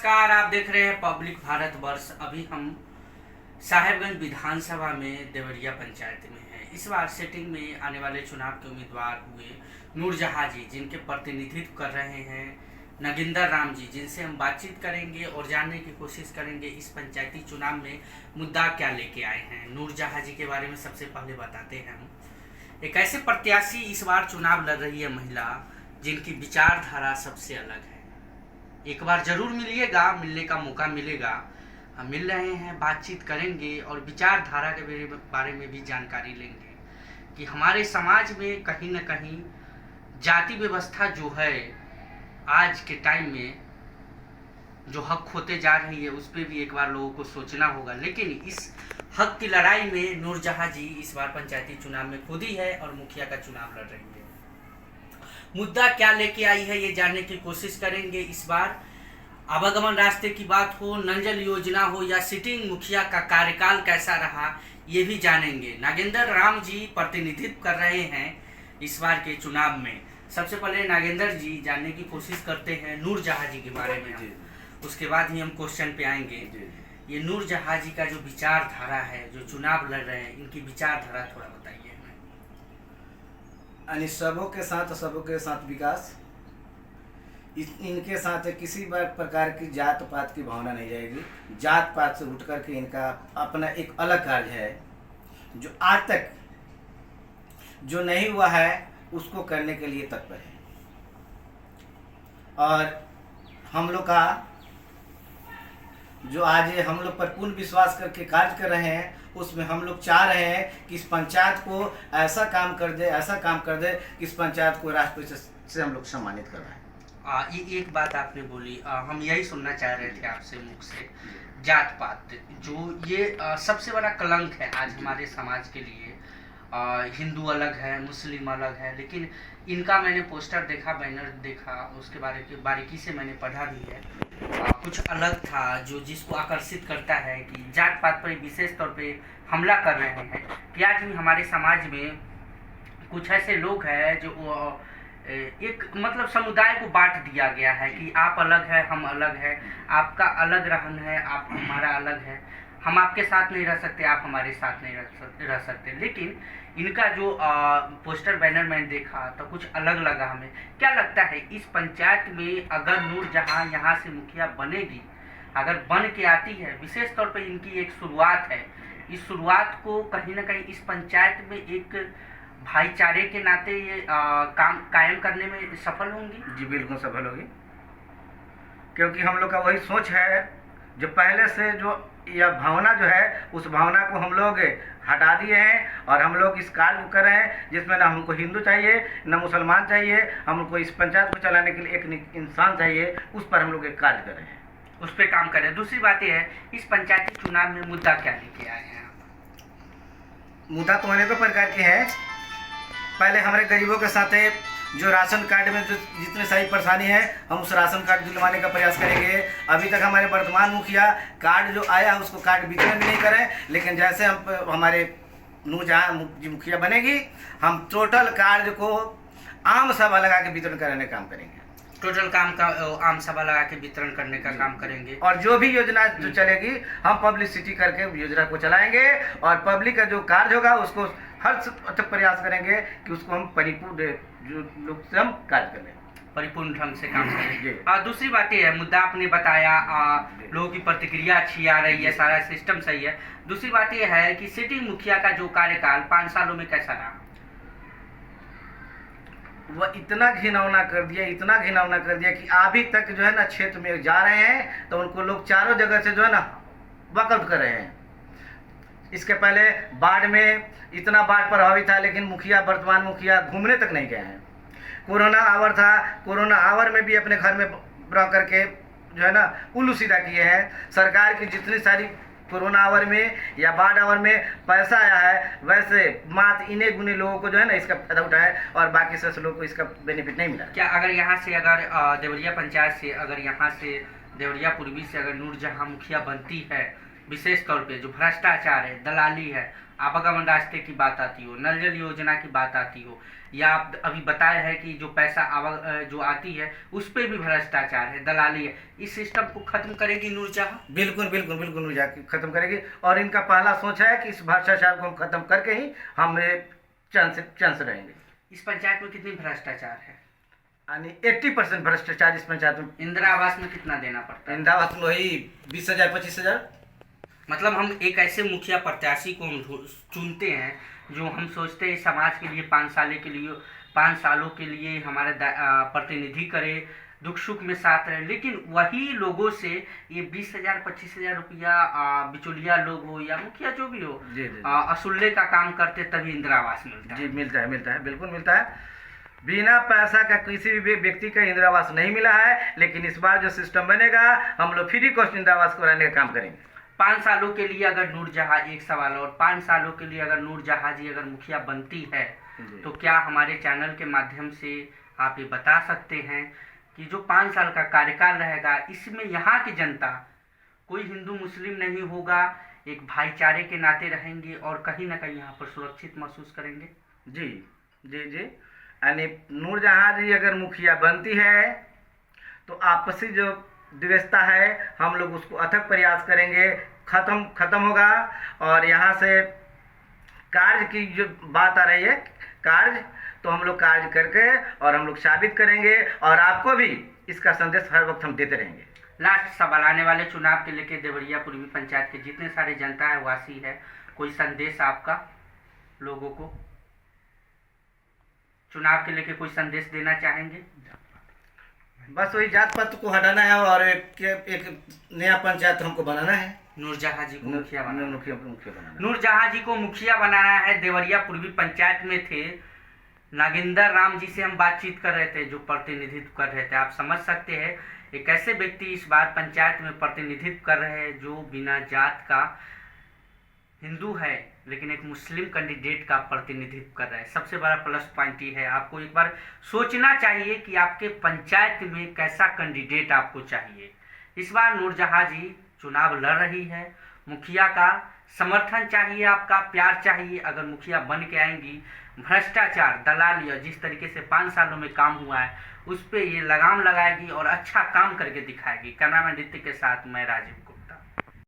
नमस्कार, आप देख रहे हैं पब्लिक भारत वर्ष। अभी हम साहेबगंज विधानसभा में देवरिया पंचायत में हैं। इस बार सेटिंग में आने वाले चुनाव के उम्मीदवार हुए नूरजहां जी, जिनके प्रतिनिधित्व कर रहे हैं नगिंदर राम जी, जिनसे हम बातचीत करेंगे और जानने की कोशिश करेंगे इस पंचायती चुनाव में मुद्दा क्या लेके आए हैं। नूरजहां जी के बारे में सबसे पहले बताते हैं हम। एक ऐसे प्रत्याशी इस बार चुनाव लड़ रही है महिला, जिनकी विचारधारा सबसे अलग है। एक बार जरूर मिलिएगा, मिलने का मौका मिलेगा। हम मिल रहे हैं, बातचीत करेंगे और विचारधारा के बारे में भी जानकारी लेंगे कि हमारे समाज में कहीं न कहीं जाति व्यवस्था जो है आज के टाइम में जो हक होते जा रही है, उस पर भी एक बार लोगों को सोचना होगा। लेकिन इस हक की लड़ाई में नूरजहां जी इस बार पंचायती चुनाव में खुद ही है और मुखिया का चुनाव लड़ रही है। मुद्दा क्या लेके आई है ये जानने की कोशिश करेंगे। इस बार आवागमन रास्ते की बात हो, नल योजना हो या सिटिंग मुखिया का कार्यकाल कैसा रहा, ये भी जानेंगे। नागेंद्र राम जी प्रतिनिधित्व कर रहे हैं इस बार के चुनाव में। सबसे पहले नागेंद्र जी जानने की कोशिश करते हैं नूरजहां जी के बारे में, उसके बाद ही हम क्वेश्चन पे आएंगे। ये नूरजहां जी का जो विचारधारा है, जो चुनाव लड़ रहे हैं, इनकी विचारधारा थोड़ा बताइए हमें। सबों के साथ विकास, इनके साथ किसी प्रकार की जात पात की भावना नहीं जाएगी। जात पात से उठ करके इनका अपना एक अलग कार्य है, जो आज तक जो नहीं हुआ है उसको करने के लिए तत्पर है। और हम लोग का जो आज हम लोग पर पूर्ण विश्वास करके कार्य कर रहे हैं, उसमें हम लोग चाह रहे हैं कि इस पंचायत को ऐसा काम कर दे कि इस पंचायत को राष्ट्रपति से हम लोग सम्मानित कर रहे हैं। ये एक बात आपने बोली, हम यही सुनना चाह रहे थे आपसे मुख से। जात पात जो ये सबसे बड़ा कलंक है आज हमारे समाज के लिए। हिंदू अलग है, मुस्लिम अलग है, लेकिन इनका मैंने पोस्टर देखा, बैनर देखा, उसके बारीकी से मैंने पढ़ा भी है। कुछ अलग था जो जिसको आकर्षित करता है कि जात पात पर विशेष तौर पे हमला कर रहे हैं कि आज भी हमारे समाज में कुछ ऐसे लोग हैं जो एक मतलब समुदाय को बांट दिया गया है कि आप अलग है, हम अलग है, आपका अलग रहन है, आप हमारा अलग है, हम आपके साथ नहीं रह सकते, आप हमारे साथ नहीं रह सकते। लेकिन इनका जो पोस्टर बैनर मैंने देखा तो कुछ अलग लगा हमें। क्या लगता है इस पंचायत में अगर नूरजहां यहाँ से मुखिया बनेगी, अगर बन के आती है, विशेष तौर पर इनकी एक शुरुआत है, इस शुरुआत को कहीं ना कहीं इस पंचायत में एक भाईचारे के नाते ये काम कायम करने में सफल होंगी? जी बिल्कुल सफल होगी, क्योंकि हम लोग का वही सोच है जो पहले से जो यह भावना जो है, उस भावना को हम लोग हटा दिए हैं और हम लोग इस कार्य को कर रहे हैं जिसमें ना हमको हिंदू चाहिए, ना मुसलमान चाहिए, हमको इस पंचायत को चलाने के लिए एक इंसान चाहिए। उस पर हम लोग एक कार्य कर रहे हैं, उस पर काम कर रहे हैं। दूसरी बात यह है, इस पंचायती चुनाव में मुद्दा क्या लेके आए हैं? मुद्दा तो अनेकों प्रकार के हैं। पहले हमारे गरीबों के साथ जो राशन कार्ड में जो जितनी सारी परेशानी है, हम उस राशन कार्ड दिलवाने का प्रयास करेंगे। अभी तक हमारे वर्तमान मुखिया कार्ड जो आया उसको कार्ड वितरण भी नहीं करें, लेकिन जैसे हम हमारे नूरजहां जी मुखिया बनेगी, हम टोटल कार्ड को आम सभा लगा के वितरण कराने का काम करेंगे। टोटल काम का आम सभा लगा के वितरण करने का काम करेंगे। और जो भी योजना जो चलेगी, हम पब्लिसिटी करके योजना को चलाएंगे और पब्लिक का जो कार्य होगा उसको हर प्रयास करेंगे कि उसको हम परिपूर्ण जो लोग से हम कार्य करें, परिपूर्ण ढंग से काम करेंगे। दूसरी बात ये है, मुद्दा आपने बताया, लोगों की प्रतिक्रिया अच्छी आ रही है, सारा सिस्टम सही है। दूसरी बात ये है कि सिटिंग मुखिया का जो कार्यकाल 5 सालों में कैसा रहा? वह इतना घिनौना कर दिया कि अभी तक जो है ना क्षेत्र में जा रहे हैं तो उनको लोग चारों जगह से जो है ना वॉकआउट कर रहे हैं। इसके पहले बाढ़ में इतना बाढ़ प्रभावित था, लेकिन वर्तमान मुखिया घूमने तक नहीं गए हैं। कोरोना आवर था, कोरोना आवर में भी अपने घर में रह करके जो है ना उल्लू सीधा किए हैं। सरकार की जितनी सारी कोरोना आवर में या बाढ़ आवर में पैसा आया है, वैसे मात्र इन्हें गुने लोगों को जो है ना इसका फायदा उठाया है और बाकी से लोगों को इसका बेनिफिट नहीं मिला। क्या अगर यहाँ से देवरिया पंचायत से, अगर यहाँ से देवरिया पूर्वी से अगर नूरजहां मुखिया बनती है विशेष तौर पे जो भ्रष्टाचार है, दलाली है, आवागमन रास्ते की बात आती हो, नल जल योजना की बात आती हो, या आप अभी बताया है कि जो पैसा जो आती है उस पर भी भ्रष्टाचार है, दलाली है, इस सिस्टम को खत्म करेगी नूरजहां? बिल्कुल बिल्कुल बिल्कुल नूरजहां खत्म करेगी। और इनका पहला सोच है कि इस भ्रष्टाचार को हम खत्म करके ही हम चांस रहेंगे। इस पंचायत में कितनी भ्रष्टाचार है? यानी 80% भ्रष्टाचार इस पंचायत में। इंदिरा आवास में कितना देना पड़ता है? इंदिरा आवास में वही 20,000 25,000। मतलब हम एक ऐसे मुखिया प्रत्याशी को हम चुनते हैं जो हम सोचते हैं समाज के लिए 5 सालों के लिए हमारे प्रतिनिधि करे, दुख सुख में साथ रहे, लेकिन वही लोगों से ये 20,000 25,000 रुपया बिचौलिया लोग हो या मुखिया जो भी हो, असुल्ले का काम करते तभी इंदिरा आवास मिलता है। जी मिलता है बिल्कुल मिलता है। बिना पैसा का किसी भी व्यक्ति का इंदिरा आवास नहीं मिला है, लेकिन इस बार जो सिस्टम बनेगा हम लोग फ्री कॉस्ट इंदिरा आवास कराने का काम करेंगे। 5 सालों के लिए अगर नूरजहां, एक सवाल और, 5 सालों के लिए अगर नूरजहां जी अगर मुखिया बनती है तो क्या हमारे चैनल के माध्यम से आप ये बता सकते हैं कि जो 5 साल का कार्यकाल रहेगा इसमें यहाँ की जनता कोई हिंदू मुस्लिम नहीं होगा, एक भाईचारे के नाते रहेंगे और कहीं ना कहीं यहाँ पर सुरक्षित महसूस करेंगे? जी जी जी। यानी नूरजहां जी अगर मुखिया बनती है तो आपसी जो द्वेषता है हम लोग उसको अथक प्रयास करेंगे, खत्म होगा। और यहाँ से कार्य की जो बात आ रही है, कार्य तो हम लोग कार्य करके और हम लोग साबित करेंगे और आपको भी इसका संदेश हर वक्त हम देते रहेंगे। लास्ट सवाल, आने वाले चुनाव के लेके देवरिया पूर्वी पंचायत के जितने सारे जनता है वासी है, कोई संदेश आपका लोगों को चुनाव के लेके कोई संदेश देना चाहेंगे? बस वही जात पात को हटाना है और एक नया पंचायत हमको बनाना है। नूरजहां जी को मुखिया बनाना, नूरजहां जी को मुखिया बनाना है। देवरिया पूर्वी पंचायत में थे नागेंद्र राम जी से हम बातचीत कर रहे थे, जो प्रतिनिधित्व कर रहे थे। आप समझ सकते हैं एक ऐसे व्यक्ति इस बार पंचायत में प्रतिनिधित्व कर रहे हैं जो बिना जात का हिंदू है लेकिन एक मुस्लिम कैंडिडेट का प्रतिनिधित्व कर रहा है। सबसे बड़ा प्लस पॉइंट ये है, आपको एक बार सोचना चाहिए कि आपके पंचायत में कैसा कैंडिडेट आपको चाहिए। इस बार नूरजहां जी चुनाव लड़ रही है, मुखिया का समर्थन चाहिए, आपका प्यार चाहिए। अगर मुखिया बन के आएंगी, भ्रष्टाचार, दलालिया जिस तरीके से 5 सालों में काम हुआ है उस पर ये लगाम लगाएगी और अच्छा काम करके दिखाएगी। कैमरामैन ऋतिक के साथ मैं राजीव।